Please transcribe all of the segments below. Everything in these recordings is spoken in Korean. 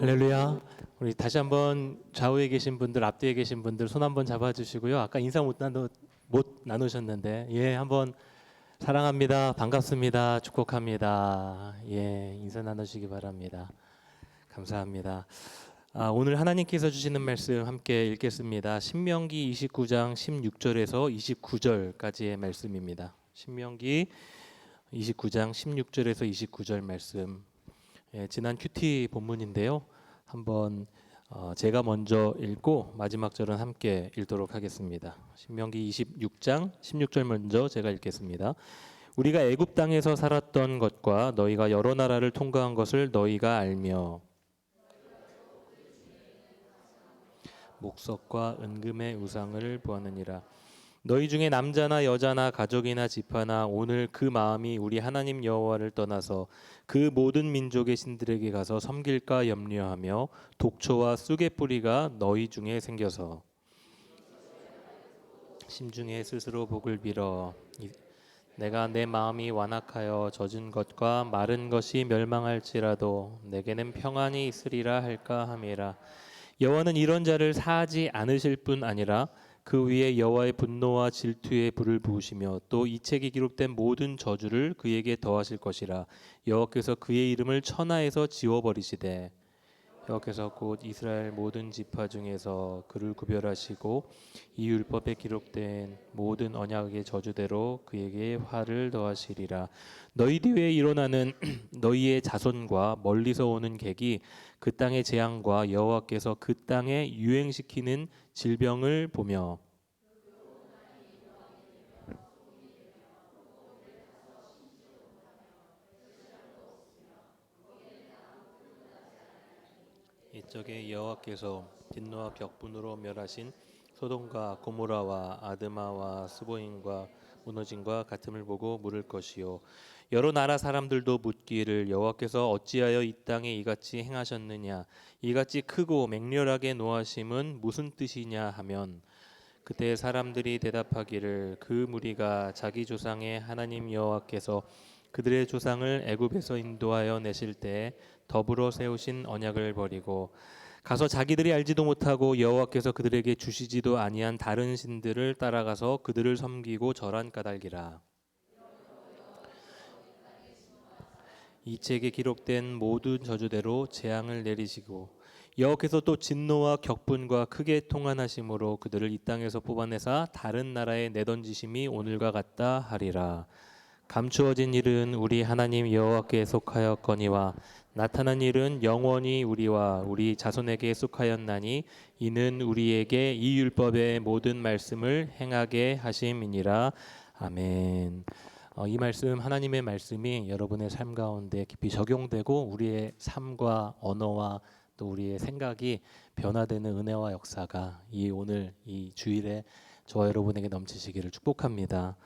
할렐루야. 우리 다시 한번 좌우에 계신 분들, 앞뒤에 계신 분들 손 한번 잡아주시고요. 아까 인사 못 나누셨는데, 한번 사랑합니다, 반갑습니다, 축복합니다. 인사 나누시기 바랍니다. 감사합니다. 오늘 하나님께서 주시는 말씀 함께 읽겠습니다. 신명기 29장 16절에서 29절까지의 말씀입니다. 신명기 29장 16절에서 29절 말씀. 지난 큐티 본문인데요. 한번 제가 먼저 읽고 마지막 절은 함께 읽도록 하겠습니다. 신명기 26장 16절 먼저 제가 읽겠습니다. 우리가 애굽 땅에서 살았던 것과 너희가 여러 나라를 통과한 것을 너희가 알며 목석과 은금의 우상을 보았느니라. 너희 중에 남자나 여자나 가족이나 지파나 오늘 그 마음이 우리 하나님 여호와를 떠나서 그 모든 민족의 신들에게 가서 섬길까 염려하며 독초와 쑥의 뿌리가 너희 중에 생겨서 심중에 스스로 복을 빌어 내가 내 마음이 완악하여 젖은 것과 마른 것이 멸망할지라도 내게는 평안이 있으리라 할까 함이라. 여호와는 이런 자를 사하지 않으실 뿐 아니라 그 위에 여호와의 분노와 질투의 불을 부으시며 또 이 책에 기록된 모든 저주를 그에게 더하실 것이라. 여호와께서 그의 이름을 천하에서 지워버리시되 여호와께서 곧 이스라엘 모든 지파 중에서 그를 구별하시고 이 율법에 기록된 모든 언약의 저주대로 그에게 화를 더하시리라. 너희 뒤에 일어나는 너희의 자손과 멀리서 오는 객이 그 땅의 재앙과 여호와께서 그 땅에 유행시키는 질병을 보며 이적에 여호와께서 진노와 격분으로 멸하신 소돔과 고모라와 아드마와 스보임과 무너짐과 같음을 보고 물을 것이요 여러 나라 사람들도 묻기를 여호와께서 어찌하여 이 땅에 이같이 행하셨느냐 이같이 크고 맹렬하게 노하심은 무슨 뜻이냐 하면 그때 사람들이 대답하기를 그 무리가 자기 조상의 하나님 여호와께서 그들의 조상을 애굽에서 인도하여 내실 때 더불어 세우신 언약을 버리고 가서 자기들이 알지도 못하고 여호와께서 그들에게 주시지도 아니한 다른 신들을 따라가서 그들을 섬기고 절한 까닭이라. 이 책에 기록된 모든 저주대로 재앙을 내리시고 여호와께서 또 진노와 격분과 크게 통한하심으로 그들을 이 땅에서 뽑아내사 다른 나라에 내던지심이 오늘과 같다 하리라. 감추어진 일은 우리 하나님 여호와께 속하였거니와 나타난 일은 영원히 우리와 우리 자손에게 속하였나니 이는 우리에게 이 율법의 모든 말씀을 행하게 하심이니라. 아멘. 이 말씀, 하나님의 말씀이 여러분의 삶 가운데 깊이 적용되고 우리의 삶과 언어와 또 우리의 생각이 변화되는 은혜와 역사가 오늘 이 주일에 저와 여러분에게 넘치시기를 축복합니다.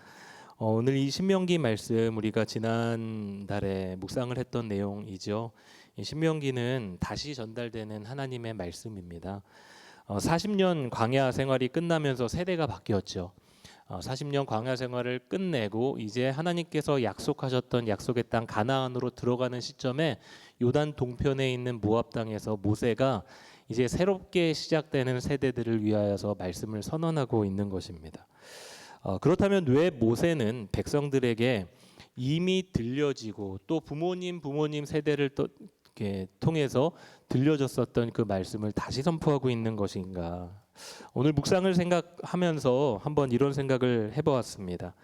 오늘 이 신명기 말씀 우리가 지난달에 묵상을 했던 내용이죠. 이 신명기는 다시 전달되는 하나님의 말씀입니다. 40년 광야 생활이 끝나면서 세대가 바뀌었죠. 40년 광야 생활을 끝내고 이제 하나님께서 약속하셨던 약속의 땅 가나안으로 들어가는 시점에 요단 동편에 있는 모압 땅에서 모세가 이제 새롭게 시작되는 세대들을 위하여서 말씀을 선언하고 있는 것입니다. 그렇다면 왜 모세는 백성들에게 이미 들려지고 또 부모님 세대를 또 이렇게 통해서 들려졌었던 그 말씀을 다시 선포하고 있는 것인가? 오늘 묵상을 생각하면서 한번 이런 생각을 해보았습니다.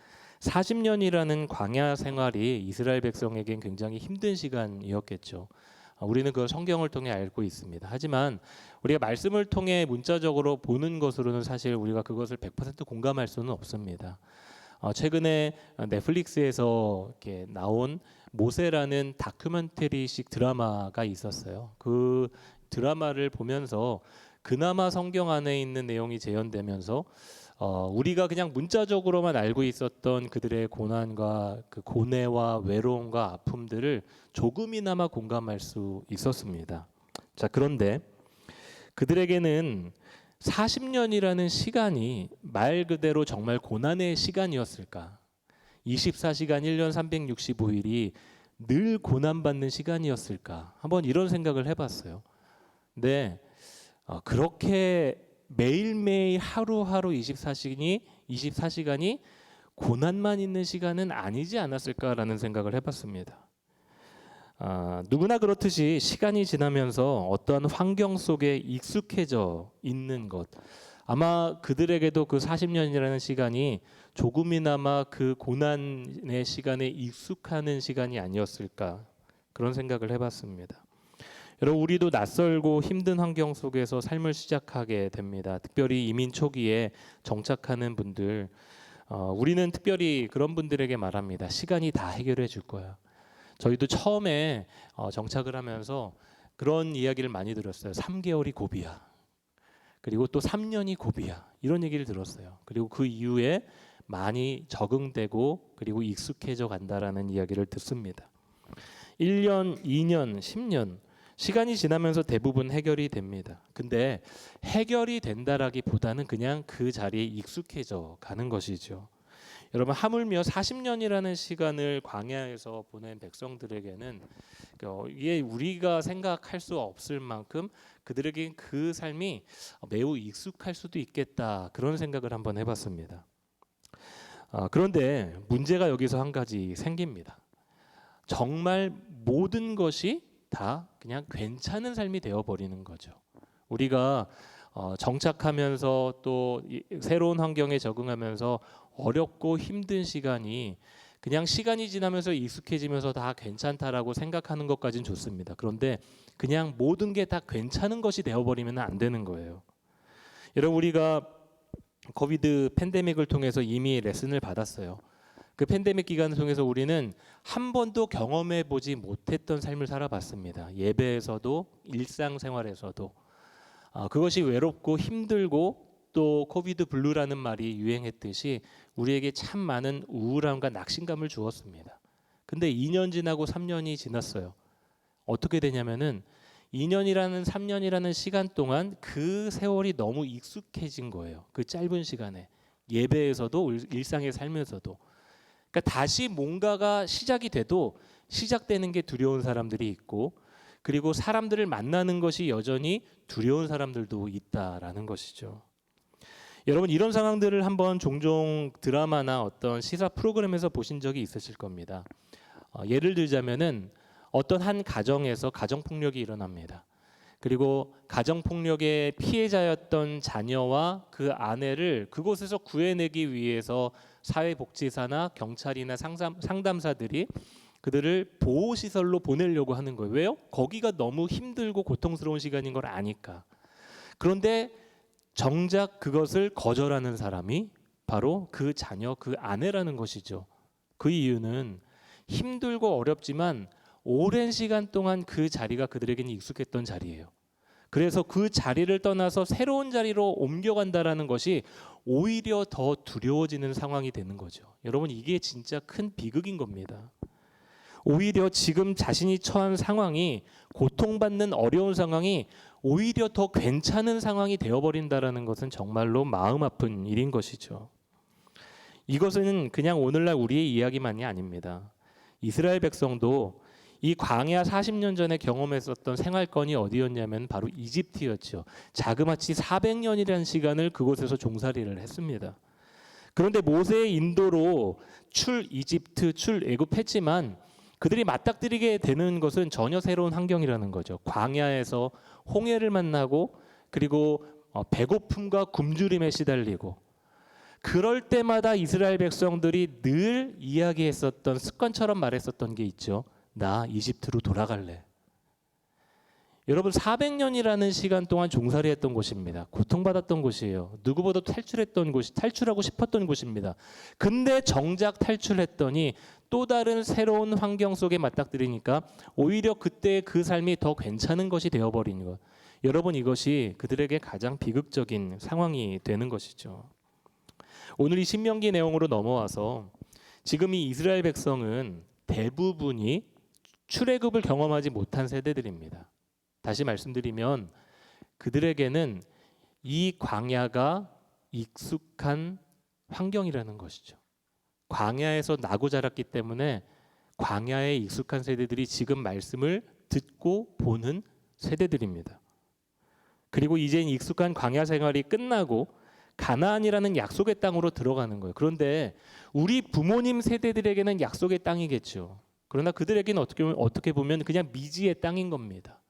40년이라는 광야 생활이 이스라엘 백성에겐 굉장히 힘든 시간이었겠죠. 우리는 그걸 성경을 통해 알고 있습니다. 하지만 우리가 말씀을 통해 문자적으로 보는 것으로는 사실 우리가 그것을 100% 공감할 수는 없습니다. 최근에 넷플릭스에서 이렇게 나온 모세라는 다큐멘터리식 드라마가 있었어요. 그 드라마를 보면서 그나마 성경 안에 있는 내용이 재현되면서 우리가 그냥 문자적으로만 알고 있었던 그들의 고난과 그 고뇌와 외로움과 아픔들을 조금이나마 공감할 수 있었습니다. 자, 그런데 그들에게는 40년이라는 시간이 말 그대로 정말 고난의 시간이었을까? 24시간 1년 365일이 늘 고난받는 시간이었을까? 한번 이런 생각을 해봤어요. 근데 그렇게 매일매일 하루하루 24시간이 고난만 있는 시간은 아니지 않았을까라는 생각을 해봤습니다. 누구나 그렇듯이 시간이 지나면서 어떠한 환경 속에 익숙해져 있는 것, 아마 그들에게도 그 40년이라는 시간이 조금이나마 그 고난의 시간에 익숙하는 시간이 아니었을까, 그런 생각을 해봤습니다. 여러분, 우리도 낯설고 힘든 환경 속에서 삶을 시작하게 됩니다. 특별히 이민 초기에 정착하는 분들, 우리는 특별히 그런 분들에게 말합니다. 시간이 다 해결해 줄 거야. 저희도 처음에 정착을 하면서 그런 이야기를 많이 들었어요. 3개월이 고비야. 그리고 또 3년이 고비야. 이런 얘기를 들었어요. 그리고 그 이후에 많이 적응되고 그리고 익숙해져 간다라는 이야기를 듣습니다. 1년, 2년, 10년 시간이 지나면서 대부분 해결이 됩니다. 근데 해결이 된다라기보다는 그냥 그 자리에 익숙해져 가는 것이죠. 여러분, 하물며 40년이라는 시간을 광야에서 보낸 백성들에게는 이게 우리가 생각할 수 없을 만큼 그들에게 그 삶이 매우 익숙할 수도 있겠다, 그런 생각을 한번 해봤습니다. 그런데 문제가 여기서 한 가지 생깁니다. 정말 모든 것이 다 그냥 괜찮은 삶이 되어버리는 거죠. 우리가 정착하면서 또 새로운 환경에 적응하면서 어렵고 힘든 시간이 그냥 시간이 지나면서 익숙해지면서 다 괜찮다라고 생각하는 것까지는 좋습니다. 그런데 그냥 모든 게 다 괜찮은 것이 되어버리면 안 되는 거예요. 여러분, 우리가 코비드 팬데믹을 통해서 이미 레슨을 받았어요. 그 팬데믹 기간을 통해서 우리는 한 번도 경험해 보지 못했던 삶을 살아봤습니다. 예배에서도 일상생활에서도 그것이 외롭고 힘들고 또 코비드 블루라는 말이 유행했듯이 우리에게 참 많은 우울함과 낙심감을 주었습니다. 근데 2년 지나고 3년이 지났어요. 어떻게 되냐면은 2년이라는 3년이라는 시간 동안 그 세월이 너무 익숙해진 거예요. 그 짧은 시간에 예배에서도 일상의 삶에서도. 그러니까 다시 뭔가가 시작이 돼도 시작되는 게 두려운 사람들이 있고, 그리고 사람들을 만나는 것이 여전히 두려운 사람들도 있다라는 것이죠. 여러분, 이런 상황들을 한번 종종 드라마나 어떤 시사 프로그램에서 보신 적이 있으실 겁니다. 예를 들자면은 어떤 한 가정에서 가정폭력이 일어납니다. 그리고 가정폭력의 피해자였던 자녀와 그 아내를 그곳에서 구해내기 위해서 사회복지사나 경찰이나 상담사들이 그들을 보호시설로 보내려고 하는 거예요. 왜요? 거기가 너무 힘들고 고통스러운 시간인 걸 아니까. 그런데 정작 그것을 거절하는 사람이 바로 그 자녀, 그 아내라는 것이죠. 그 이유는 힘들고 어렵지만 오랜 시간 동안 그 자리가 그들에게는 익숙했던 자리예요. 그래서 그 자리를 떠나서 새로운 자리로 옮겨간다라는 것이 오히려 더 두려워지는 상황이 되는 거죠. 여러분, 이게 진짜 큰 비극인 겁니다. 오히려 지금 자신이 처한 상황이, 고통받는 어려운 상황이 오히려 더 괜찮은 상황이 되어버린다라는 것은 정말로 마음 아픈 일인 것이죠. 이것은 그냥 오늘날 우리의 이야기만이 아닙니다. 이스라엘 백성도 이 광야 40년 전에 경험했었던 생활권이 어디였냐면 바로 이집트였죠. 자그마치 400년이라는 시간을 그곳에서 종살이를 했습니다. 그런데 모세의 인도로 이집트 출애굽했지만 그들이 맞닥뜨리게 되는 것은 전혀 새로운 환경이라는 거죠. 광야에서 홍해를 만나고, 그리고 배고픔과 굶주림에 시달리고, 그럴 때마다 이스라엘 백성들이 늘 이야기했었던, 습관처럼 말했었던 게 있죠. 나 이집트로 돌아갈래. 여러분, 400년이라는 시간 동안 종살이 했던 곳입니다. 고통받았던 곳이에요. 누구보다도 탈출했던 곳이, 탈출하고 싶었던 곳입니다. 근데 정작 탈출했더니 또 다른 새로운 환경 속에 맞닥뜨리니까 오히려 그때 그 삶이 더 괜찮은 것이 되어버린 것. 여러분, 이것이 그들에게 가장 비극적인 상황이 되는 것이죠. 오늘 이 신명기 내용으로 넘어와서 지금 이 이스라엘 백성은 대부분이 출애굽을 경험하지 못한 세대들입니다. 다시 말씀드리면 그들에게는 이 광야가 익숙한 환경이라는 것이죠. 광야에서 나고 자랐기 때문에 광야에 익숙한 세대들이 지금 말씀을 듣고 보는 세대들입니다. 그리고 이젠 익숙한 광야 생활이 끝나고 가나안이라는 약속의 땅으로 들어가는 거예요. 그런데 우리 부모님 세대들에게는 약속의 땅이겠죠. 그러나 그들에게는 어떻게 보면 그냥 미지의 땅인 겁니다.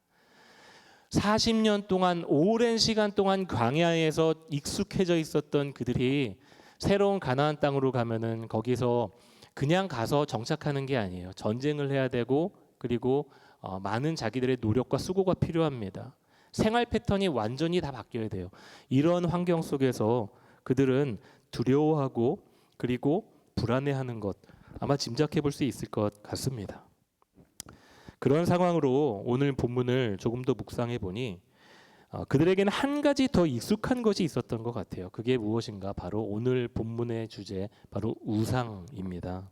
40년 동안 오랜 시간 동안 광야에서 익숙해져 있었던 그들이 새로운 가나안 땅으로 가면은 거기서 그냥 가서 정착하는 게 아니에요. 전쟁을 해야 되고 그리고 많은 자기들의 노력과 수고가 필요합니다. 생활 패턴이 완전히 다 바뀌어야 돼요. 이런 환경 속에서 그들은 두려워하고 그리고 불안해하는 것 아마 짐작해 볼 수 있을 것 같습니다. 그런 상황으로 오늘 본문을 조금 더 묵상해 보니 그들에게는 한 가지 더 익숙한 것이 있었던 것 같아요. 그게 무엇인가? 바로 오늘 본문의 주제, 바로 우상입니다.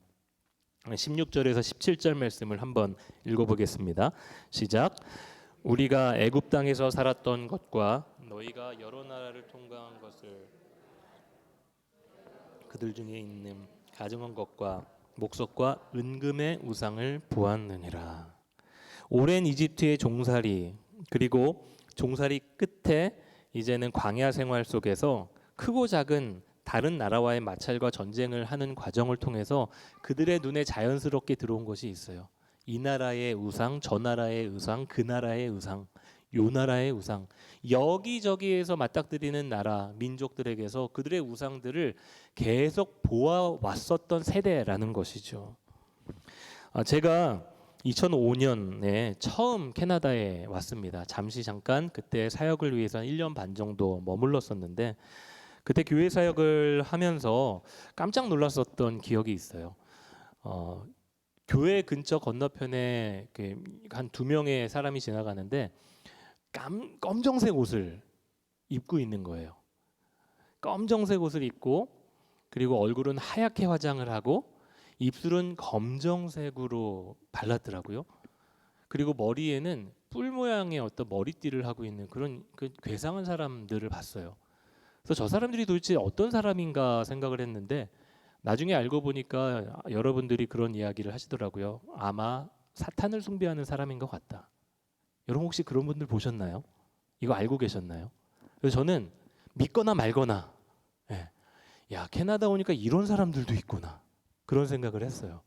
16절에서 17절 말씀을 한번 읽어보겠습니다. 시작. 우리가 애굽 땅에서 살았던 것과 너희가 여러 나라를 통과한 것을 그들 중에 있는 가증한 것과 목석과 은금의 우상을 보았느니라. 오랜 이집트의 종살이 그리고 종살이 끝에 이제는 광야 생활 속에서 크고 작은 다른 나라와의 마찰과 전쟁을 하는 과정을 통해서 그들의 눈에 자연스럽게 들어온 것이 있어요. 이 나라의 우상, 저 나라의 우상, 그 나라의 우상, 요 나라의 우상, 여기저기에서 맞닥뜨리는 나라, 민족들에게서 그들의 우상들을 계속 보아왔었던 세대라는 것이죠. 제가 2005년에 처음 캐나다에 왔습니다. 잠깐 그때 사역을 위해서 1년 반 정도 머물렀었는데 그때 교회 사역을 하면서 깜짝 놀랐었던 기억이 있어요. 교회 근처 건너편에 한 2명의 사람이 지나가는데 검정색 옷을 입고 있는 거예요. 검정색 옷을 입고 그리고 얼굴은 하얗게 화장을 하고 입술은 검정색으로 발랐더라고요. 그리고 머리에는 뿔 모양의 어떤 머리띠를 하고 있는 그런 괴상한 사람들을 봤어요. 그래서 저 사람들이 도대체 어떤 사람인가 생각을 했는데 나중에 알고 보니까 여러분들이 그런 이야기를 하시더라고요. 아마 사탄을 숭배하는 사람인 것 같다. 여러분 혹시 그런 분들 보셨나요? 이거 알고 계셨나요? 그래서 저는 믿거나 말거나 야 캐나다 오니까 이런 사람들도 있구나 그런 생각을 했어요.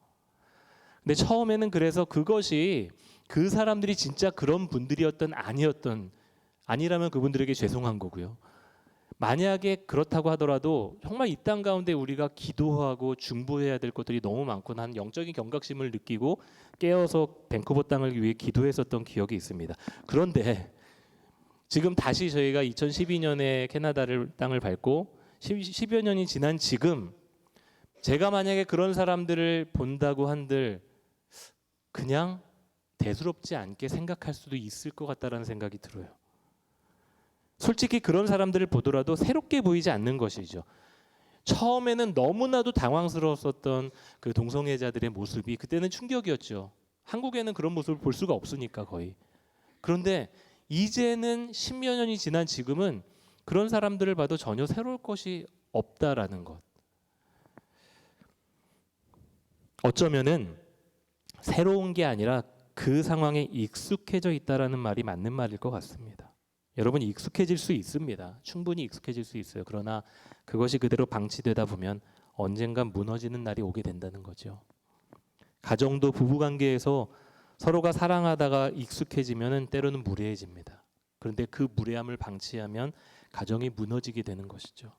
근데 처음에는 그래서 그것이 그 사람들이 진짜 그런 분들이었던 아니라면 그분들에게 죄송한 거고요. 만약에 그렇다고 하더라도 정말 이 땅 가운데 우리가 기도하고 중보해야 될 것들이 너무 많고 난 영적인 경각심을 느끼고 깨어서 밴쿠버 땅을 위해 기도했었던 기억이 있습니다. 그런데 지금 다시 저희가 2012년에 캐나다를 땅을 밟고 10여 년이 지난 지금 제가 만약에 그런 사람들을 본다고 한들 그냥 대수롭지 않게 생각할 수도 있을 것 같다라는 생각이 들어요. 솔직히 그런 사람들을 보더라도 새롭게 보이지 않는 것이죠. 처음에는 너무나도 당황스러웠었던 그 동성애자들의 모습이 그때는 충격이었죠. 한국에는 그런 모습을 볼 수가 없으니까 거의. 그런데 이제는 10여 년이 지난 지금은 그런 사람들을 봐도 전혀 새로울 것이 없다라는 것. 어쩌면은 새로운 게 아니라 그 상황에 익숙해져 있다라는 말이 맞는 말일 것 같습니다. 여러분이 익숙해질 수 있습니다. 충분히 익숙해질 수 있어요. 그러나 그것이 그대로 방치되다 보면 언젠간 무너지는 날이 오게 된다는 거죠. 가정도 부부관계에서 서로가 사랑하다가 익숙해지면 때로는 무례해집니다. 그런데 그 무례함을 방치하면 가정이 무너지게 되는 것이죠.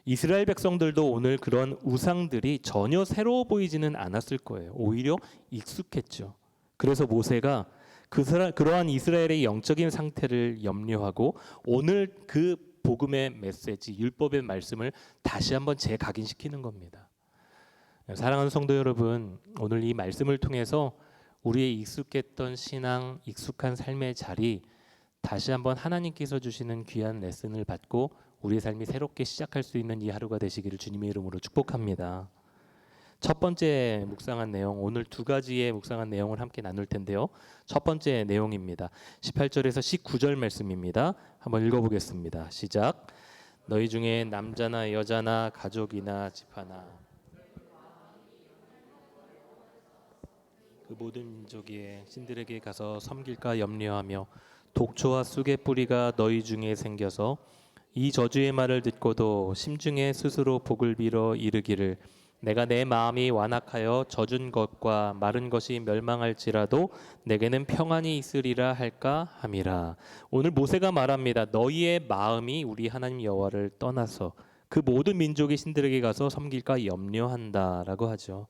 이스라엘 백성들도 오늘 그런 우상들이 전혀 새로워 보이지는 않았을 거예요. 오히려 익숙했죠. 그래서 모세가 그러한 이스라엘의 영적인 상태를 염려하고 오늘 그 복음의 메시지, 율법의 말씀을 다시 한번 재각인시키는 겁니다. 사랑하는 성도 여러분, 오늘 이 말씀을 통해서 우리의 익숙했던 신앙, 익숙한 삶의 자리 다시 한번 하나님께서 주시는 귀한 레슨을 받고 우리의 삶이 새롭게 시작할 수 있는 이 하루가 되시기를 주님의 이름으로 축복합니다. 첫 번째 묵상한 내용, 오늘 두 가지의 묵상한 내용을 함께 나눌 텐데요. 첫 번째 내용입니다. 18절에서 19절 말씀입니다. 한번 읽어보겠습니다. 시작. 너희 중에 남자나 여자나 가족이나 집하나 그 모든 민족의 신들에게 가서 섬길까 염려하며 독초와 쑥의 뿌리가 너희 중에 생겨서 이 저주의 말을 듣고도 심중에 스스로 복을 빌어 이르기를 내가 내 마음이 완악하여 젖은 것과 마른 것이 멸망할지라도 내게는 평안이 있으리라 할까 함이라. 오늘 모세가 말합니다. 너희의 마음이 우리 하나님 여호와를 떠나서 그 모든 민족의 신들에게 가서 섬길까 염려한다라고 하죠.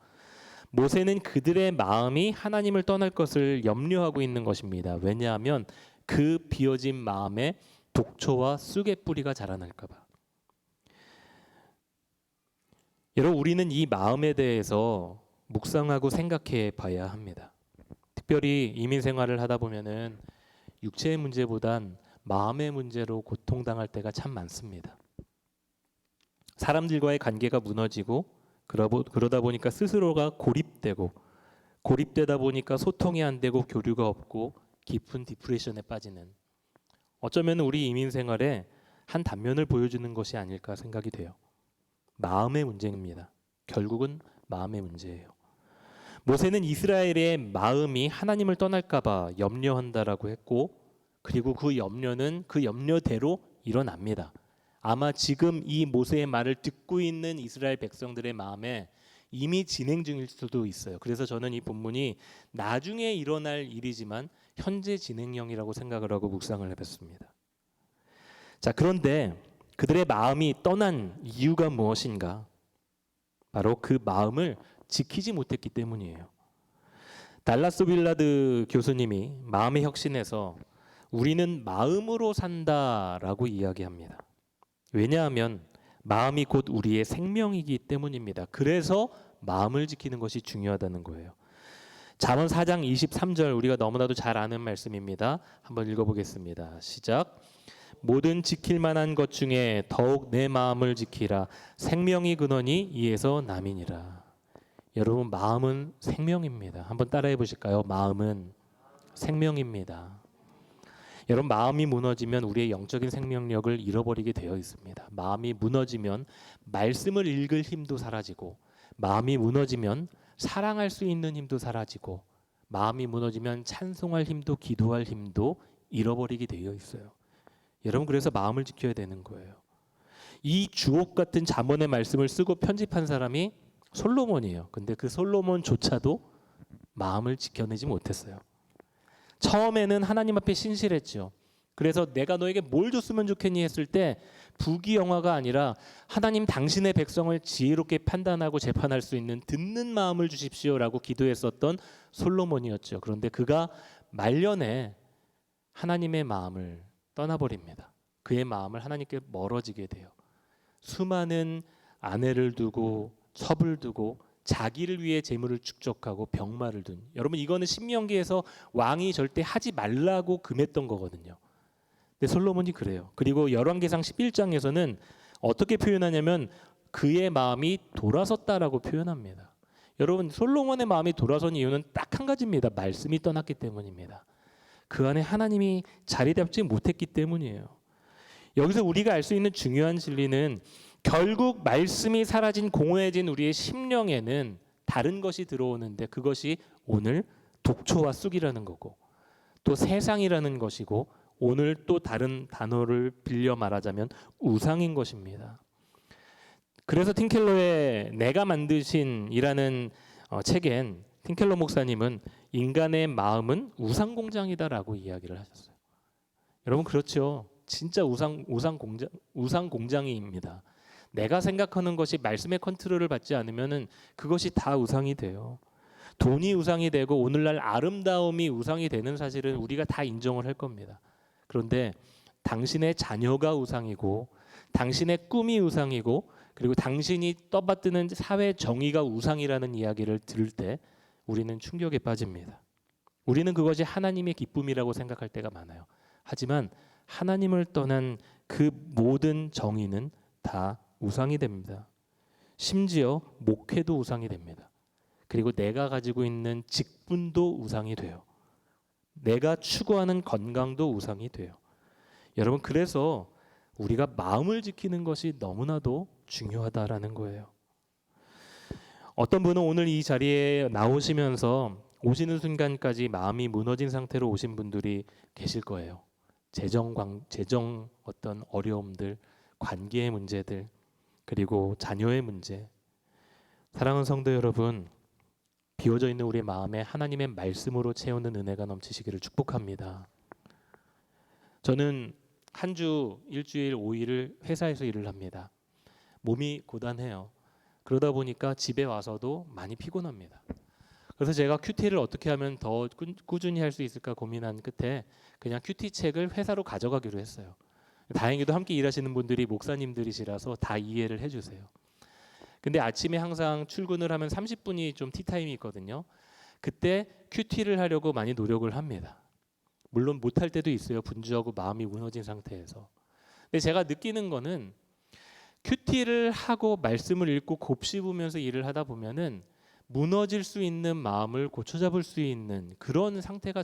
모세는 그들의 마음이 하나님을 떠날 것을 염려하고 있는 것입니다. 왜냐하면 그 비어진 마음에 독초와 쑥의 뿌리가 자라날까 봐. 여러분, 우리는 이 마음에 대해서 묵상하고 생각해 봐야 합니다. 특별히 이민 생활을 하다 보면은 육체의 문제보단 마음의 문제로 고통당할 때가 참 많습니다. 사람들과의 관계가 무너지고 그러다 보니까 스스로가 고립되다 보니까 소통이 안 되고 교류가 없고 깊은 디프레션에 빠지는, 어쩌면 우리 이민 생활의 한 단면을 보여주는 것이 아닐까 생각이 돼요. 마음의 문제입니다. 결국은 마음의 문제예요. 모세는 이스라엘의 마음이 하나님을 떠날까 봐 염려한다라고 했고, 그리고 그 염려는 그 염려대로 일어납니다. 아마 지금 이 모세의 말을 듣고 있는 이스라엘 백성들의 마음에 이미 진행 중일 수도 있어요. 그래서 저는 이 본문이 나중에 일어날 일이지만 현재 진행형이라고 생각을 하고 묵상을 해봤습니다. 자, 그런데 그들의 마음이 떠난 이유가 무엇인가? 바로 그 마음을 지키지 못했기 때문이에요. 달라스 빌라드 교수님이 마음의 혁신에서 우리는 마음으로 산다라고 이야기합니다. 왜냐하면 마음이 곧 우리의 생명이기 때문입니다. 그래서 마음을 지키는 것이 중요하다는 거예요. 잠언 4장 23절, 우리가 너무나도 잘 아는 말씀입니다. 한번 읽어보겠습니다. 시작. 모든 지킬 만한 것 중에 더욱 내 마음을 지키라. 생명이 근원이 이에서 남이니라. 여러분, 마음은 생명입니다. 한번 따라해 보실까요? 마음은 생명입니다. 여러분, 마음이 무너지면 우리의 영적인 생명력을 잃어버리게 되어 있습니다. 마음이 무너지면 말씀을 읽을 힘도 사라지고, 마음이 무너지면 사랑할 수 있는 힘도 사라지고, 마음이 무너지면 찬송할 힘도 기도할 힘도 잃어버리게 되어 있어요. 여러분, 그래서 마음을 지켜야 되는 거예요. 이 주옥 같은 잠언의 말씀을 쓰고 편집한 사람이 솔로몬이에요. 근데 그 솔로몬조차도 마음을 지켜내지 못했어요. 처음에는 하나님 앞에 신실했죠. 그래서 내가 너에게 뭘 줬으면 좋겠니 했을 때 부귀영화가 아니라 하나님 당신의 백성을 지혜롭게 판단하고 재판할 수 있는 듣는 마음을 주십시오라고 기도했었던 솔로몬이었죠. 그런데 그가 말년에 하나님의 마음을 떠나버립니다. 그의 마음을 하나님께 멀어지게 돼요. 수많은 아내를 두고 첩을 두고 자기를 위해 재물을 축적하고 병마를 둔, 여러분, 이거는 신명기에서 왕이 절대 하지 말라고 금했던 거거든요. 근데 솔로몬이 그래요. 그리고 열왕기상 11장에서는 어떻게 표현하냐면 그의 마음이 돌아섰다라고 표현합니다. 여러분, 솔로몬의 마음이 돌아선 이유는 딱 한 가지입니다. 말씀이 떠났기 때문입니다. 그 안에 하나님이 자리 잡지 못했기 때문이에요. 여기서 우리가 알 수 있는 중요한 진리는 결국 말씀이 사라진 공허해진 우리의 심령에는 다른 것이 들어오는데, 그것이 오늘 독초와 쑥이라는 거고, 또 세상이라는 것이고, 오늘 또 다른 단어를 빌려 말하자면 우상인 것입니다. 그래서 틴켈러의 내가 만드신이라는 책엔 틴켈러 목사님은 인간의 마음은 우상 공장이다라고 이야기를 하셨어요. 여러분, 그렇죠. 진짜 우상 공장입니다. 내가 생각하는 것이 말씀의 컨트롤을 받지 않으면은 그것이 다 우상이 돼요. 돈이 우상이 되고 오늘날 아름다움이 우상이 되는 사실은 우리가 다 인정을 할 겁니다. 그런데 당신의 자녀가 우상이고, 당신의 꿈이 우상이고, 그리고 당신이 떠받드는 사회 정의가 우상이라는 이야기를 들을 때 우리는 충격에 빠집니다. 우리는 그것이 하나님의 기쁨이라고 생각할 때가 많아요. 하지만 하나님을 떠난 그 모든 정의는 다 우상이 됩니다. 심지어 목회도 우상이 됩니다. 그리고 내가 가지고 있는 직분도 우상이 돼요. 내가 추구하는 건강도 우상이 돼요. 여러분, 그래서 우리가 마음을 지키는 것이 너무나도 중요하다라는 거예요. 어떤 분은 오늘 이 자리에 나오시면서 오시는 순간까지 마음이 무너진 상태로 오신 분들이 계실 거예요. 재정 어떤 어려움들, 관계의 문제들, 그리고 자녀의 문제. 사랑하는 성도 여러분, 비워져 있는 우리 마음에 하나님의 말씀으로 채우는 은혜가 넘치시기를 축복합니다. 저는 한 주 일주일 5일을 회사에서 일을 합니다. 몸이 고단해요. 그러다 보니까 집에 와서도 많이 피곤합니다. 그래서 제가 큐티를 어떻게 하면 더 꾸준히 할 수 있을까 고민한 끝에 그냥 큐티 책을 회사로 가져가기로 했어요. 다행히도 함께 일하시는 분들이 목사님들이시라서 다 이해를 해주세요. 근데 아침에 항상 출근을 하면 30분이 좀 티타임이 있거든요. 그때 큐티를 하려고 많이 노력을 합니다. 물론 못할 때도 있어요. 분주하고 마음이 무너진 상태에서. 근데 제가 느끼는 거는 큐티를 하고 말씀을 읽고 곱씹으면서 일을 하다 보면은 무너질 수 있는 마음을 고쳐잡을 수 있는 그런 상태가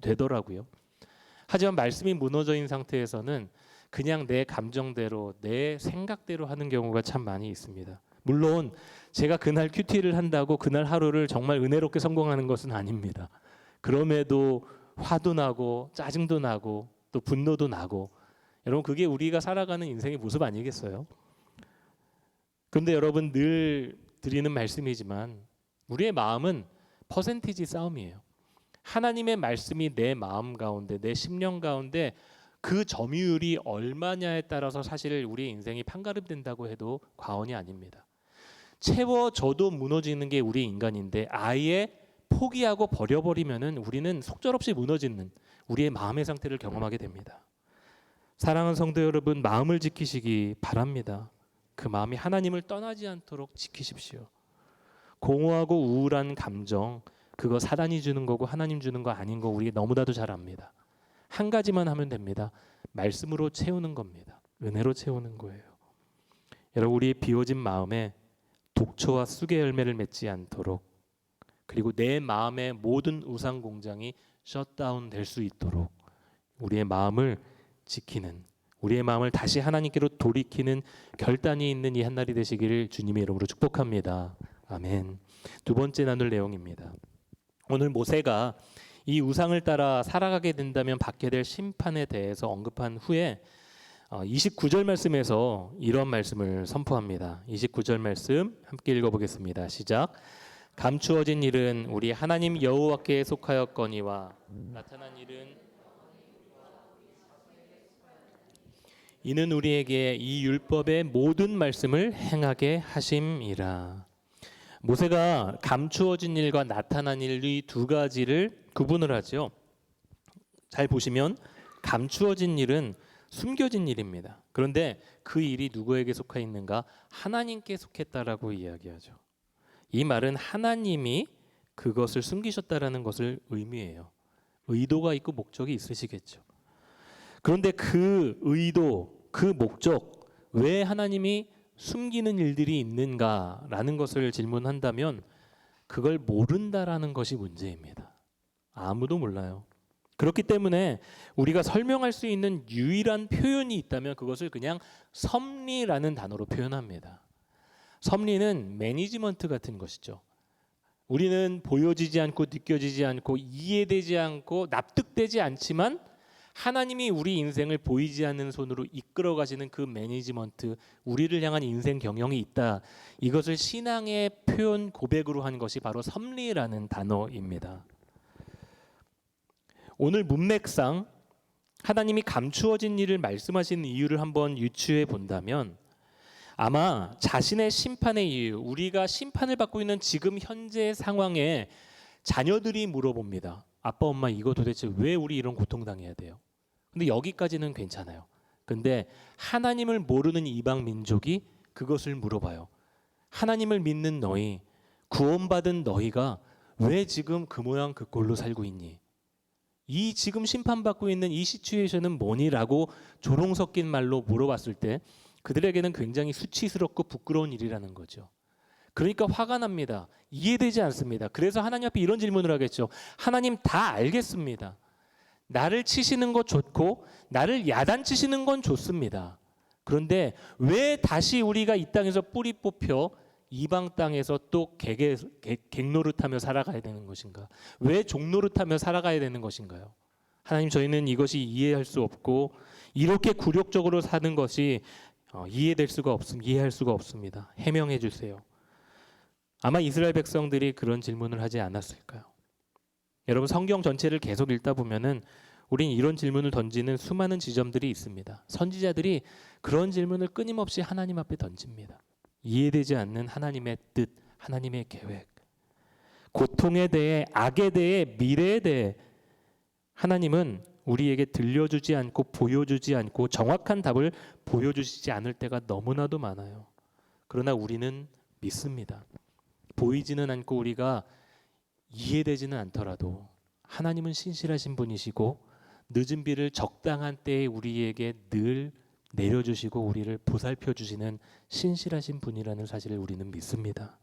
되더라고요. 하지만 말씀이 무너져 있는 상태에서는 그냥 내 감정대로 내 생각대로 하는 경우가 참 많이 있습니다. 물론 제가 그날 큐티를 한다고 그날 하루를 정말 은혜롭게 성공하는 것은 아닙니다. 그럼에도 화도 나고 짜증도 나고 또 분노도 나고, 여러분 그게 우리가 살아가는 인생의 모습 아니겠어요? 그런데 여러분 늘 드리는 말씀이지만 우리의 마음은 퍼센티지 싸움이에요. 하나님의 말씀이 내 마음 가운데, 내 심령 가운데 그 점유율이 얼마냐에 따라서 사실 우리의 인생이 판가름된다고 해도 과언이 아닙니다. 채워져도 무너지는 게 우리 인간인데 아예 포기하고 버려버리면은 우리는 속절없이 무너지는 우리의 마음의 상태를 경험하게 됩니다. 사랑하는 성도 여러분, 마음을 지키시기 바랍니다. 그 마음이 하나님을 떠나지 않도록 지키십시오. 공허하고 우울한 감정, 그거 사단이 주는 거고 하나님 주는 거 아닌 거 우리 너무나도 잘 압니다. 한 가지만 하면 됩니다. 말씀으로 채우는 겁니다. 은혜로 채우는 거예요. 여러분, 우리의 비워진 마음에 독초와 쑥의 열매를 맺지 않도록, 그리고 내 마음의 모든 우상 공장이 셧다운 될 수 있도록 우리의 마음을 지키는, 우리의 마음을 다시 하나님께로 돌이키는 결단이 있는 이 한날이 되시기를 주님의 이름으로 축복합니다. 아멘. 두 번째 나눌 내용입니다. 오늘 모세가 이 우상을 따라 살아가게 된다면 받게 될 심판에 대해서 언급한 후에 29절 말씀에서 이런 말씀을 선포합니다. 29절 말씀 함께 읽어보겠습니다. 시작. 감추어진 일은 우리 하나님 여호와께 속하였거니와 나타난 일은 이는 우리에게 이 율법의 모든 말씀을 행하게 하심이라. 모세가 감추어진 일과 나타난 일 이 두 가지를 구분을 하죠. 잘 보시면 감추어진 일은 숨겨진 일입니다. 그런데 그 일이 누구에게 속해 있는가? 하나님께 속했다라고 이야기하죠. 이 말은 하나님이 그것을 숨기셨다라는 것을 의미해요. 의도가 있고 목적이 있으시겠죠. 그런데 그 의도, 그 목적, 왜 하나님이 숨기는 일들이 있는가라는 것을 질문한다면 그걸 모른다라는 것이 문제입니다. 아무도 몰라요. 그렇기 때문에 우리가 설명할 수 있는 유일한 표현이 있다면 그것을 그냥 섭리라는 단어로 표현합니다. 섭리는 매니지먼트 같은 것이죠. 우리는 보여지지 않고 느껴지지 않고 이해되지 않고 납득되지 않지만 하나님이 우리 인생을 보이지 않는 손으로 이끌어 가시는 그 매니지먼트, 우리를 향한 인생 경영이 있다. 이것을 신앙의 표현 고백으로 한 것이 바로 섭리라는 단어입니다. 오늘 문맥상 하나님이 감추어진 일을 말씀하시는 이유를 한번 유추해 본다면 아마 자신의 심판의 이유, 우리가 심판을 받고 있는 지금 현재 상황에 자녀들이 물어봅니다. 아빠, 엄마, 이거 도대체 왜 우리 이런 고통당해야 돼요? 근데 여기까지는 괜찮아요. 근데 하나님을 모르는 이방 민족이 그것을 물어봐요. 하나님을 믿는 너희, 구원받은 너희가 왜 지금 그 모양 그 꼴로 살고 있니? 이 지금 심판받고 있는 이 시츄에이션은 뭐니라고 조롱 섞인 말로 물어봤을 때 그들에게는 굉장히 수치스럽고 부끄러운 일이라는 거죠. 그러니까 화가 납니다. 이해되지 않습니다. 그래서 하나님 앞에 이런 질문을 하겠죠. 하나님, 다 알겠습니다. 나를 치시는 것 좋고 나를 야단치시는 건 좋습니다. 그런데 왜 다시 우리가 이 땅에서 뿌리 뽑혀 이방 땅에서 또 객노릇하며 살아가야 되는 것인가? 왜 종노릇하며 살아가야 되는 것인가요? 하나님, 저희는 이것이 이해할 수 없고 이렇게 굴욕적으로 사는 것이 이해할 수가 없습니다. 해명해 주세요. 아마 이스라엘 백성들이 그런 질문을 하지 않았을까요? 여러분, 성경 전체를 계속 읽다 보면은 우린 이런 질문을 던지는 수많은 지점들이 있습니다. 선지자들이 그런 질문을 끊임없이 하나님 앞에 던집니다. 이해되지 않는 하나님의 뜻, 하나님의 계획, 고통에 대해, 악에 대해, 미래에 대해 하나님은 우리에게 들려주지 않고 보여주지 않고 정확한 답을 보여주시지 않을 때가 너무나도 많아요. 그러나 우리는 믿습니다. 보이지는 않고 우리가 이해되지는 않더라도 하나님은 신실하신 분이시고 늦은 비를 적당한 때에 우리에게 늘 내려주시고 우리를 보살펴 주시는 신실하신 분이라는 사실을 우리는 믿습니다.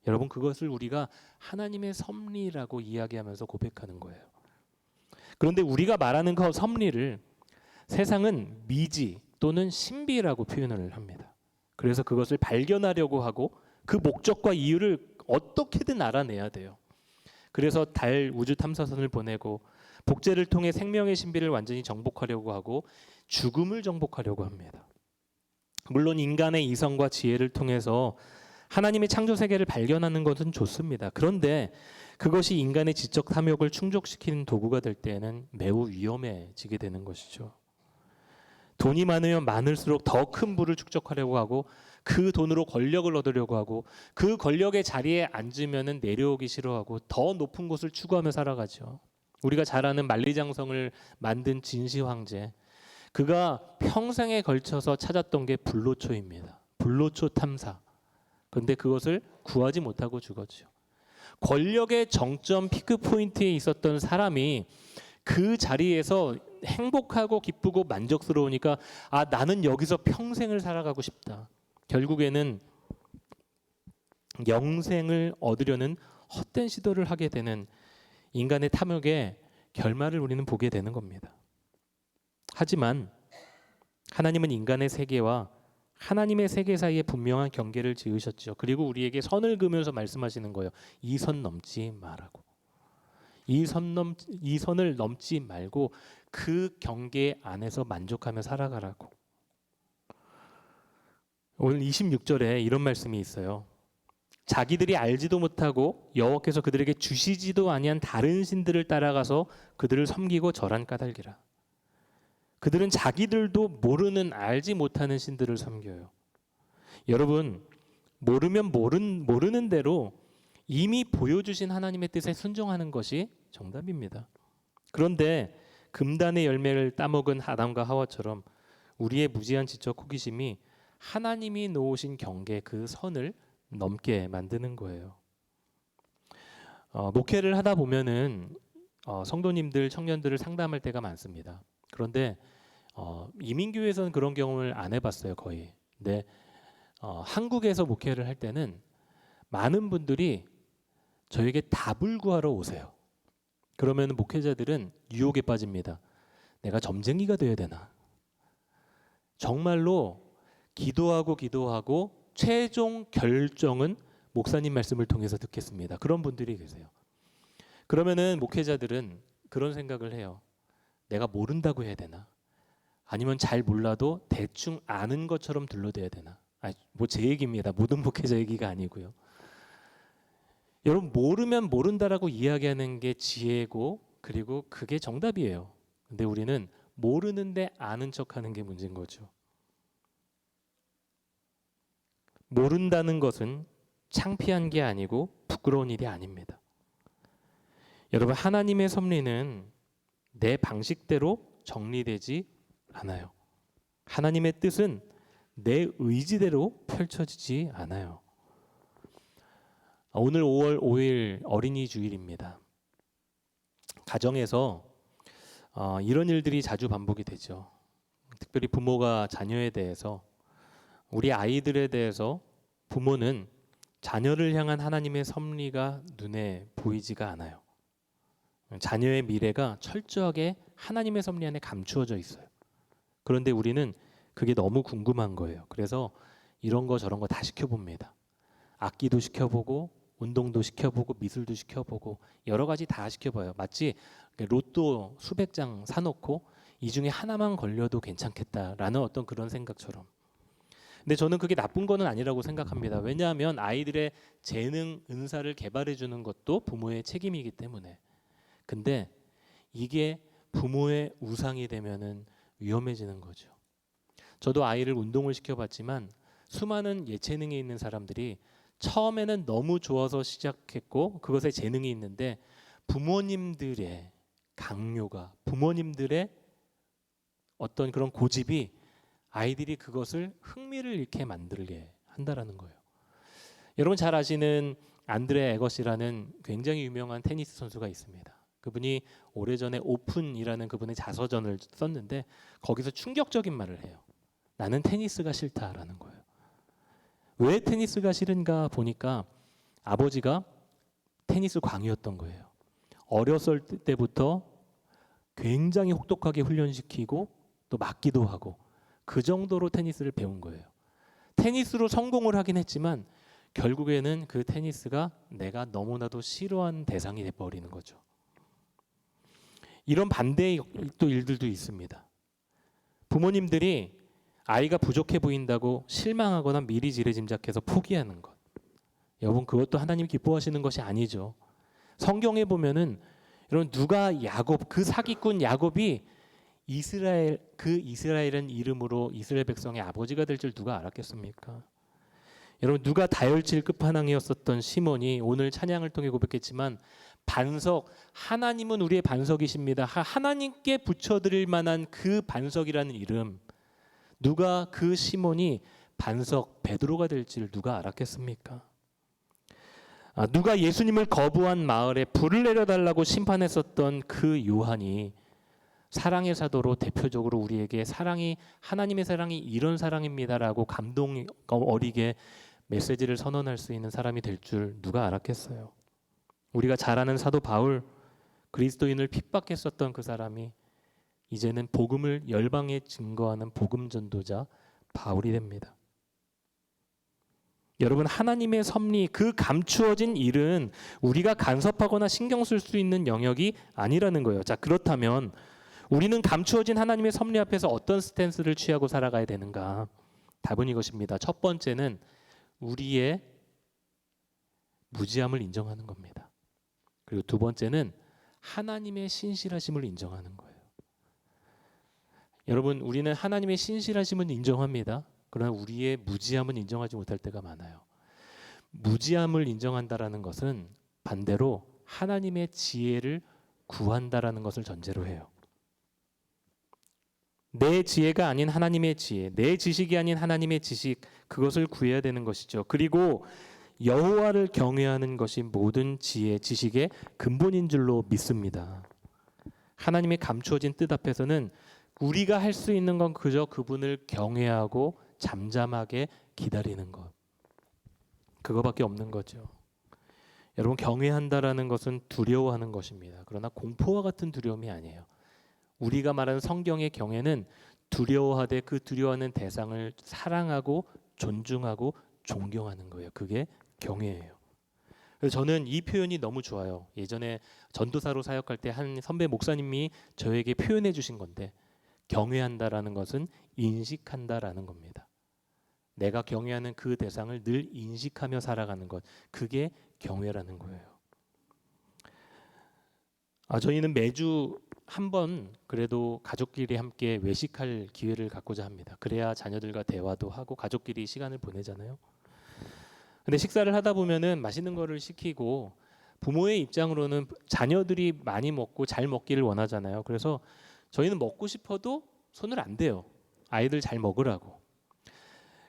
여러분, 그것을 우리가 하나님의 섭리라고 이야기하면서 고백하는 거예요. 그런데 우리가 말하는 그 섭리를 세상은 미지 또는 신비라고 표현을 합니다. 그래서 그것을 발견하려고 하고 그 목적과 이유를 어떻게든 알아내야 돼요. 그래서 달 우주 탐사선을 보내고 복제를 통해 생명의 신비를 완전히 정복하려고 하고 죽음을 정복하려고 합니다. 물론 인간의 이성과 지혜를 통해서 하나님의 창조 세계를 발견하는 것은 좋습니다. 그런데 그것이 인간의 지적 탐욕을 충족시키는 도구가 될 때에는 매우 위험해지게 되는 것이죠. 돈이 많으면 많을수록 더 큰 부를 축적하려고 하고 그 돈으로 권력을 얻으려고 하고 그 권력의 자리에 앉으면 내려오기 싫어하고 더 높은 곳을 추구하며 살아가죠. 우리가 잘 아는 만리장성을 만든 진시 황제, 그가 평생에 걸쳐서 찾았던 게 불로초입니다. 불로초 탐사. 그런데 그것을 구하지 못하고 죽었죠. 권력의 정점 피크 포인트에 있었던 사람이 그 자리에서 행복하고 기쁘고 만족스러우니까 나는 여기서 평생을 살아가고 싶다. 결국에는 영생을 얻으려는 헛된 시도를 하게 되는 인간의 탐욕의 결말을 우리는 보게 되는 겁니다. 하지만 하나님은 인간의 세계와 하나님의 세계 사이에 분명한 경계를 지으셨죠. 그리고 우리에게 선을 그으면서 말씀하시는 거예요. 이 선 넘지 말라고. 이 선을 넘지 말고 그 경계 안에서 만족하며 살아가라고. 오늘 26절에 이런 말씀이 있어요. 자기들이 알지도 못하고 여호와께서 그들에게 주시지도 아니한 다른 신들을 따라가서 그들을 섬기고 절한 까닭이라. 그들은 자기들도 모르는, 알지 못하는 신들을 섬겨요. 여러분, 모르는 대로 이미 보여주신 하나님의 뜻에 순종하는 것이 정답입니다. 그런데 금단의 열매를 따먹은 아담과 하와처럼 우리의 무지한 지적 호기심이 하나님이 놓으신 경계, 그 선을 넘게 만드는 거예요. 목회를 하다 보면은 성도님들, 청년들을 상담할 때가 많습니다. 그런데 이민교회에서는 그런 경험을 안 해봤어요, 거의. 근데 한국에서 목회를 할 때는 많은 분들이 저에게 답을 구하러 오세요. 그러면 목회자들은 유혹에 빠집니다. 내가 점쟁이가 되어야 되나? 정말로 기도하고 최종 결정은 목사님 말씀을 통해서 듣겠습니다. 그런 분들이 계세요. 그러면은 목회자들은 그런 생각을 해요. 내가 모른다고 해야 되나? 아니면 잘 몰라도 대충 아는 것처럼 둘러대야 되나? 뭐 제 얘기입니다. 모든 목회자 얘기가 아니고요. 여러분, 모르면 모른다라고 이야기하는 게 지혜고 그리고 그게 정답이에요. 근데 우리는 모르는데 아는 척하는 게 문제인 거죠. 모른다는 것은 창피한 게 아니고 부끄러운 일이 아닙니다. 여러분, 하나님의 섭리는 내 방식대로 정리되지 않아요. 하나님의 뜻은 내 의지대로 펼쳐지지 않아요. 오늘 5월 5일 어린이 주일입니다. 가정에서 이런 일들이 자주 반복이 되죠. 특별히 부모가 자녀에 대해서, 우리 아이들에 대해서 부모는 자녀를 향한 하나님의 섭리가 눈에 보이지가 않아요. 자녀의 미래가 철저하게 하나님의 섭리 안에 감추어져 있어요. 그런데 우리는 그게 너무 궁금한 거예요. 그래서 이런 거 저런 거 다 시켜봅니다. 악기도 시켜보고 운동도 시켜보고 미술도 시켜보고 여러 가지 다 시켜봐요. 마치 로또 수백 장 사놓고 이 중에 하나만 걸려도 괜찮겠다라는 어떤 그런 생각처럼. 근데 저는 그게 나쁜 거는 아니라고 생각합니다. 왜냐하면 아이들의 재능, 은사를 개발해 주는 것도 부모의 책임이기 때문에. 근데 이게 부모의 우상이 되면은 위험해지는 거죠. 저도 아이를 운동을 시켜봤지만 수많은 예체능에 있는 사람들이 처음에는 너무 좋아서 시작했고 그것에 재능이 있는데 부모님들의 강요가, 부모님들의 어떤 그런 고집이 아이들이 그것을 흥미를 잃게 만들게 한다라는 거예요. 여러분 잘 아시는 안드레 에것이라는 굉장히 유명한 테니스 선수가 있습니다. 그분이 오래전에 오픈이라는 그분의 자서전을 썼는데 거기서 충격적인 말을 해요. 나는 테니스가 싫다라는 거예요. 왜 테니스가 싫은가 보니까 아버지가 테니스 광이었던 거예요. 어렸을 때부터 굉장히 혹독하게 훈련시키고 또 맞기도 하고 그 정도로 테니스를 배운 거예요. 테니스로 성공을 하긴 했지만 결국에는 그 테니스가 내가 너무나도 싫어하는 대상이 돼버리는 거죠. 이런 반대의 또 일들도 있습니다. 부모님들이 아이가 부족해 보인다고 실망하거나 미리 지레짐작해서 포기하는 것. 여러분 그것도 하나님 기뻐하시는 것이 아니죠. 성경에 보면은 여러분 누가 야곱 그 사기꾼 야곱이 이스라엘은 이름으로 이스라엘 백성의 아버지가 될 줄 누가 알았겠습니까? 여러분 누가 다혈질 끝판왕이었었던 시몬이 오늘 찬양을 통해 고백했지만 반석 하나님은 우리의 반석이십니다. 하나님께 붙여드릴 만한 그 반석이라는 이름 누가 그 시몬이 반석 베드로가 될 줄 누가 알았겠습니까? 누가 예수님을 거부한 마을에 불을 내려달라고 심판했었던 그 요한이 사랑의 사도로 대표적으로 우리에게 하나님의 사랑이 이런 사랑입니다라고 감동 어리게 메시지를 선언할 수 있는 사람이 될 줄 누가 알았겠어요? 우리가 잘 아는 사도 바울, 그리스도인을 핍박했었던 그 사람이 이제는 복음을 열방에 증거하는 복음 전도자 바울이 됩니다. 여러분 하나님의 섭리 그 감추어진 일은 우리가 간섭하거나 신경 쓸 수 있는 영역이 아니라는 거예요. 자, 그렇다면 우리는 감추어진 하나님의 섭리 앞에서 어떤 스탠스를 취하고 살아가야 되는가? 답은 이것입니다. 첫 번째는 우리의 무지함을 인정하는 겁니다. 그리고 두 번째는 하나님의 신실하심을 인정하는 거예요. 여러분 우리는 하나님의 신실하심은 인정합니다. 그러나 우리의 무지함은 인정하지 못할 때가 많아요. 무지함을 인정한다라는 것은 반대로 하나님의 지혜를 구한다라는 것을 전제로 해요. 내 지혜가 아닌 하나님의 지혜, 내 지식이 아닌 하나님의 지식, 그것을 구해야 되는 것이죠. 그리고 여호와를 경외하는 것이 모든 지혜, 지식의 근본인 줄로 믿습니다. 하나님의 감추어진 뜻 앞에서는 우리가 할 수 있는 건 그저 그분을 경외하고 잠잠하게 기다리는 것. 그거밖에 없는 거죠. 여러분 경외한다라는 것은 두려워하는 것입니다. 그러나 공포와 같은 두려움이 아니에요. 우리가 말하는 성경의 경외는 두려워하되 그 두려워하는 대상을 사랑하고 존중하고 존경하는 거예요. 그게 경외예요. 그래서 저는 이 표현이 너무 좋아요. 예전에 전도사로 사역할 때 한 선배 목사님이 저에게 표현해 주신 건데 경외한다라는 것은 인식한다라는 겁니다. 내가 경외하는 그 대상을 늘 인식하며 살아가는 것, 그게 경외라는 거예요. 저희는 매주 한 번 그래도 가족끼리 함께 외식할 기회를 갖고자 합니다. 그래야 자녀들과 대화도 하고 가족끼리 시간을 보내잖아요. 근데 식사를 하다 보면은 맛있는 거를 시키고 부모의 입장으로는 자녀들이 많이 먹고 잘 먹기를 원하잖아요. 그래서 저희는 먹고 싶어도 손을 안 대요. 아이들 잘 먹으라고.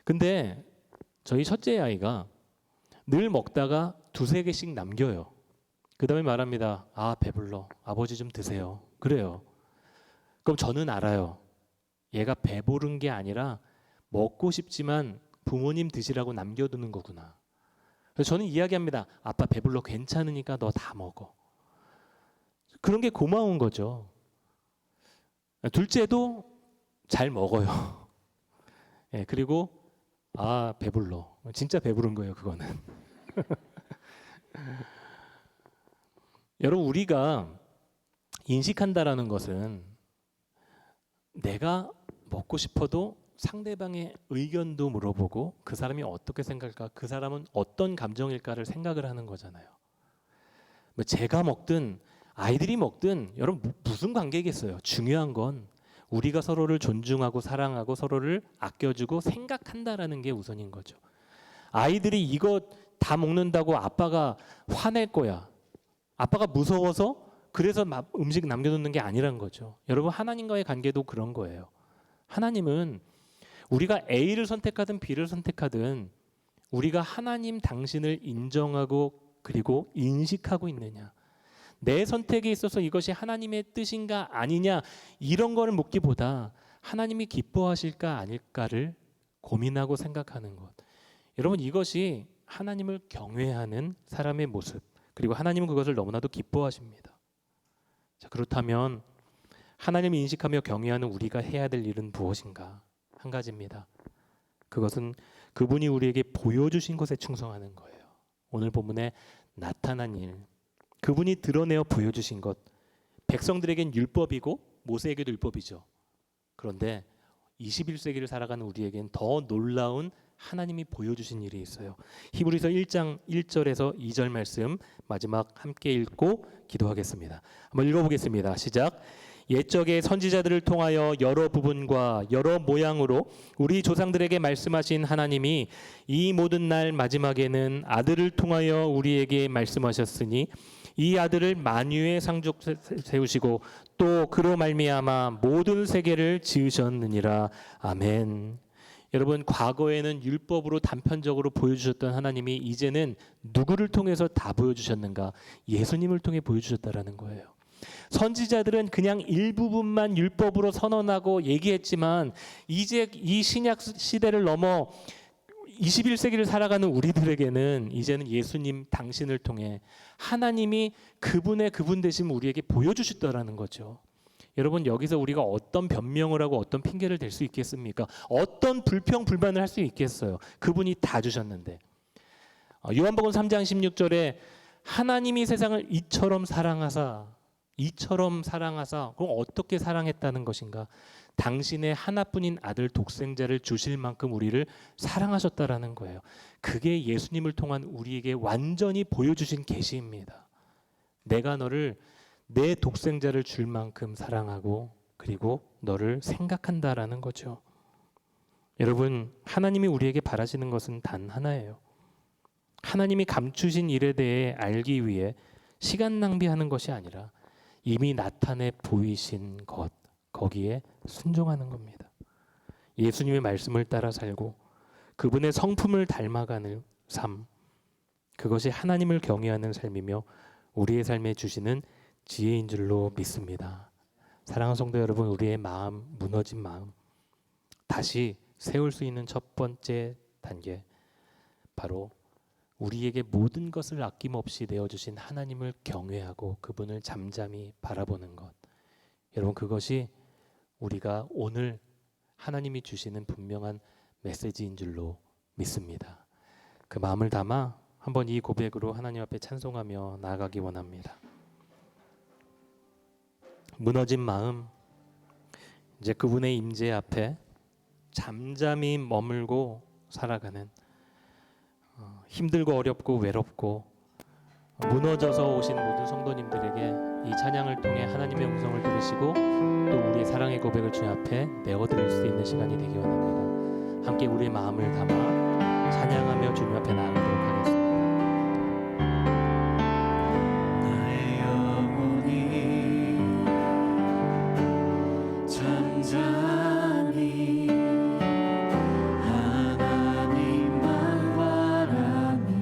근데 저희 첫째 아이가 늘 먹다가 두세 개씩 남겨요. 그 다음에 말합니다. 배불러. 아버지 좀 드세요. 그래요. 그럼 저는 알아요. 얘가 배부른 게 아니라 먹고 싶지만 부모님 드시라고 남겨두는 거구나. 그래서 저는 이야기합니다. 아빠 배불러 괜찮으니까 너 다 먹어. 그런 게 고마운 거죠. 둘째도 잘 먹어요. 그리고 배불러. 진짜 배부른 거예요, 그거는. 여러분, 우리가 인식한다라는 것은 내가 먹고 싶어도 상대방의 의견도 물어보고 그 사람이 어떻게 생각할까, 그 사람은 어떤 감정일까를 생각을 하는 거잖아요. 뭐 제가 먹든 아이들이 먹든 여러분 무슨 관계겠어요. 중요한 건 우리가 서로를 존중하고 사랑하고 서로를 아껴주고 생각한다라는 게 우선인 거죠. 아이들이 이거 다 먹는다고 아빠가 화낼 거야. 아빠가 무서워서 그래서 음식 남겨놓는 게 아니란 거죠. 여러분, 하나님과의 관계도 그런 거예요. 하나님은 우리가 A를 선택하든 B를 선택하든 우리가 하나님 당신을 인정하고 그리고 인식하고 있느냐, 내 선택에 있어서 이것이 하나님의 뜻인가 아니냐, 이런 거를 묻기보다 하나님이 기뻐하실까 아닐까를 고민하고 생각하는 것. 여러분, 이것이 하나님을 경외하는 사람의 모습, 그리고 하나님은 그것을 너무나도 기뻐하십니다. 자, 그렇다면 하나님을 인식하며 경외하는 우리가 해야 될 일은 무엇인가? 한 가지입니다. 그것은 그분이 우리에게 보여주신 것에 충성하는 거예요. 오늘 본문에 나타난 일, 그분이 드러내어 보여주신 것, 백성들에겐 율법이고 모세에게도 율법이죠. 그런데 21세기를 살아가는 우리에겐 더 놀라운 하나님이 보여주신 일이 있어요. 히브리서 1장 1절에서 2절 말씀 마지막 함께 읽고 기도하겠습니다. 한번 읽어보겠습니다. 시작. 옛적의 선지자들을 통하여 여러 부분과 여러 모양으로 우리 조상들에게 말씀하신 하나님이 이 모든 날 마지막에는 아들을 통하여 우리에게 말씀하셨으니 이 아들을 만유의 상족 세우시고 또 그로 말미암아 모든 세계를 지으셨느니라. 아멘. 여러분, 과거에는 율법으로 단편적으로 보여주셨던 하나님이 이제는 누구를 통해서 다 보여주셨는가? 예수님을 통해 보여주셨다라는 거예요. 선지자들은 그냥 일부분만 율법으로 선언하고 얘기했지만 이제 이 신약 시대를 넘어 21세기를 살아가는 우리들에게는 이제는 예수님 당신을 통해 하나님이 그분의 그분 되심 우리에게 보여주셨다라는 거죠. 여러분, 여기서 우리가 어떤 변명을 하고 어떤 핑계를 댈 수 있겠습니까? 어떤 불평 불만을 할 수 있겠어요? 그분이 다 주셨는데. 요한복음 3장 16절에 하나님이 세상을 이처럼 사랑하사 그럼 어떻게 사랑했다는 것인가? 당신의 하나뿐인 아들 독생자를 주실 만큼 우리를 사랑하셨다라는 거예요. 그게 예수님을 통한 우리에게 완전히 보여주신 계시입니다. 내가 너를 내 독생자를 줄 만큼 사랑하고 그리고 너를 생각한다라는 거죠. 여러분, 하나님이 우리에게 바라시는 것은 단 하나예요. 하나님이 감추신 일에 대해 알기 위해 시간 낭비하는 것이 아니라 이미 나타내 보이신 것, 거기에 순종하는 겁니다. 예수님의 말씀을 따라 살고 그분의 성품을 닮아가는 삶, 그것이 하나님을 경외하는 삶이며 우리의 삶에 주시는 지혜인 줄로 믿습니다. 사랑하는 성도 여러분, 우리의 마음, 무너진 마음 다시 세울 수 있는 첫 번째 단계, 바로 우리에게 모든 것을 아낌없이 내어주신 하나님을 경외하고 그분을 잠잠히 바라보는 것. 여러분, 그것이 우리가 오늘 하나님이 주시는 분명한 메시지인 줄로 믿습니다. 그 마음을 담아 한번 이 고백으로 하나님 앞에 찬송하며 나아가기 원합니다. 무너진 마음, 이제 그분의 임재 앞에 잠잠히 머물고 살아가는, 힘들고 어렵고 외롭고 무너져서 오신 모든 성도님들에게 이 찬양을 통해 하나님의 음성을 들으시고 또 우리의 사랑의 고백을 주님 앞에 내어드릴 수 있는 시간이 되기 원합니다. 함께 우리의 마음을 담아 찬양하며 주님 앞에 나아가도록 하겠습니다. 나의 영혼이 잠잠히 하나님만 바라며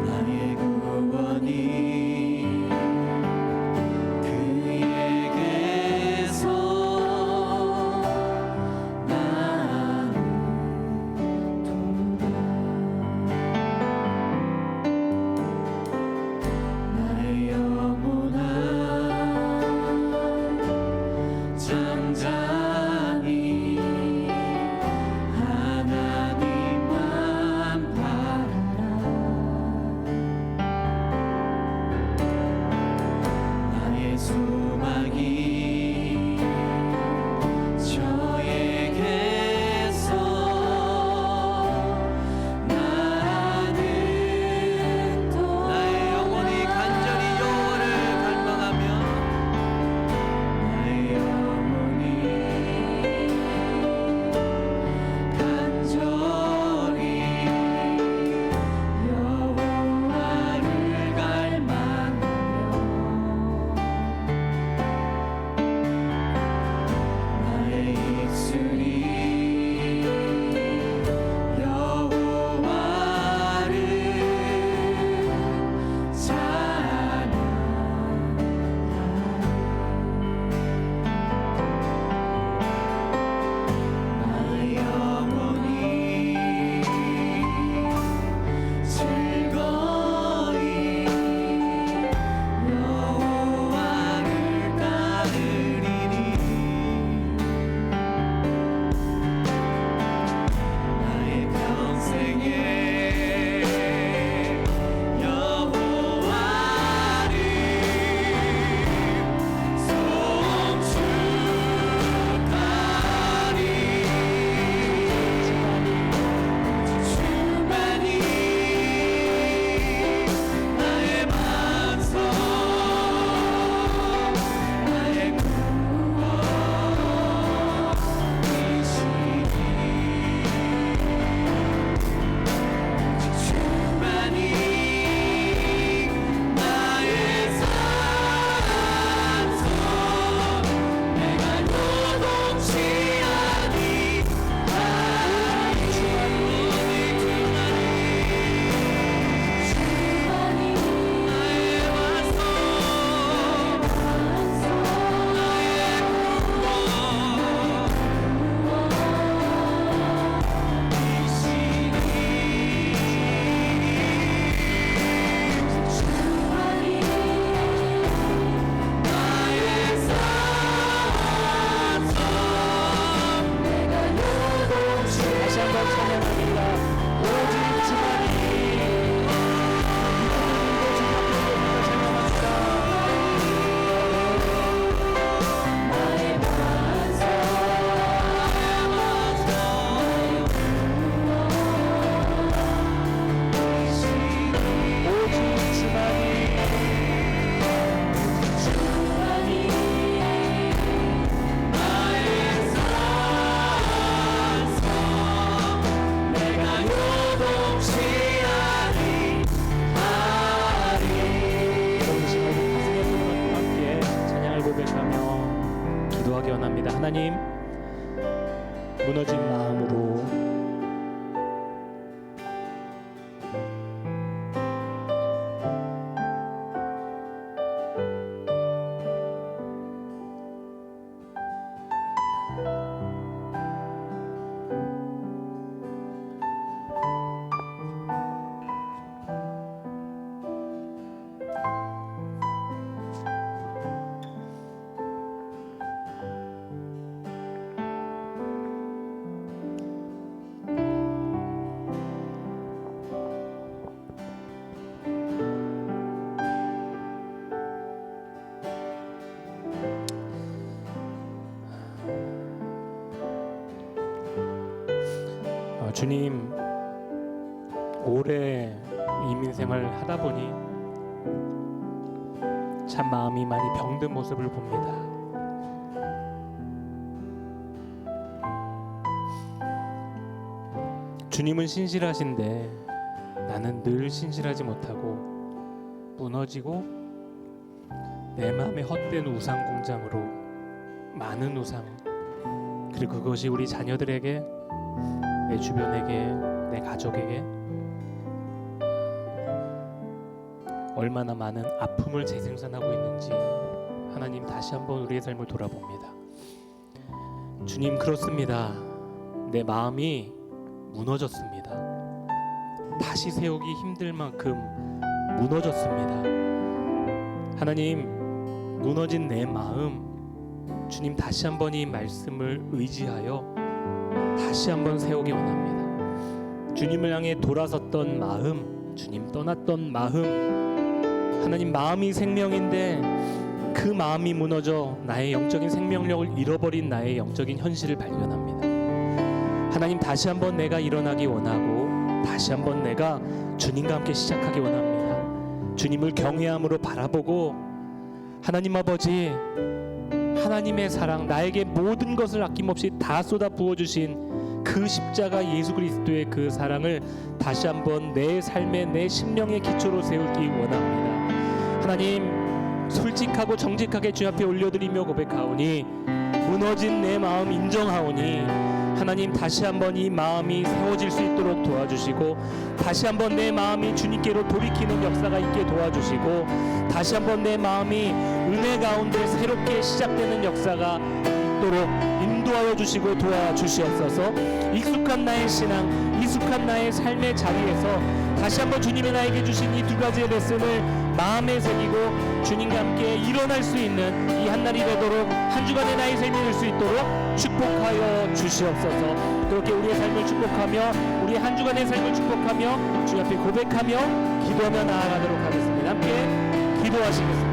나의 구원이 그에게서 나 하나님, 무너진 마음으로 주님, 오래 이민 생활을 하다 보니 참 마음이 많이 병든 모습을 봅니다. 주님은 신실하신데 나는 늘 신실하지 못하고 무너지고 내 마음의 헛된 우상 공장으로 많은 우상, 그리고 그것이 우리 자녀들에게, 내 주변에게, 내 가족에게 얼마나 많은 아픔을 재생산하고 있는지 하나님 다시 한번 우리의 삶을 돌아봅니다. 주님, 그렇습니다. 내 마음이 무너졌습니다. 다시 세우기 힘들 만큼 무너졌습니다. 하나님, 무너진 내 마음, 주님 다시 한번 이 말씀을 의지하여 다시 한번 세우기 원합니다. 주님을 향해 돌아섰던 마음, 주님 떠났던 마음, 하나님, 마음이 생명인데 그 마음이 무너져 나의 영적인 생명력을 잃어버린 나의 영적인 현실을 발견합니다. 하나님, 다시 한번 내가 일어나기 원하고 다시 한번 내가 주님과 함께 시작하기 원합니다. 주님을 경외함으로 바라보고, 하나님 아버지, 하나님의 사랑, 나에게 모든 것을 아낌없이 다 쏟아 부어주신 그 십자가 예수 그리스도의 그 사랑을 다시 한번 내 삶의, 내 심령의 기초로 세우기 원합니다. 하나님, 솔직하고 정직하게 주 앞에 올려드리며 고백하오니, 무너진 내 마음 인정하오니, 하나님 다시 한번 이 마음이 세워질 수 있도록 도와주시고, 다시 한번 내 마음이 주님께로 돌이키는 역사가 있게 도와주시고, 다시 한번 내 마음이 은혜 가운데 새롭게 시작되는 역사가 있도록 인도하여 주시고 도와주시옵소서. 익숙한 나의 신앙, 익숙한 나의 삶의 자리에서 다시 한번 주님이 나에게 주신 이 두 가지의 레슨을 마음에 새기고 주님과 함께 일어날 수 있는 이 한날이 되도록, 한 주간의 나의 삶이 될 수 있도록 축복하여 주시옵소서. 그렇게 우리의 삶을 축복하며, 우리의 한 주간의 삶을 축복하며 주 앞에 고백하며 기도하며 나아가도록 하겠습니다. 함께 기도하시겠습니다.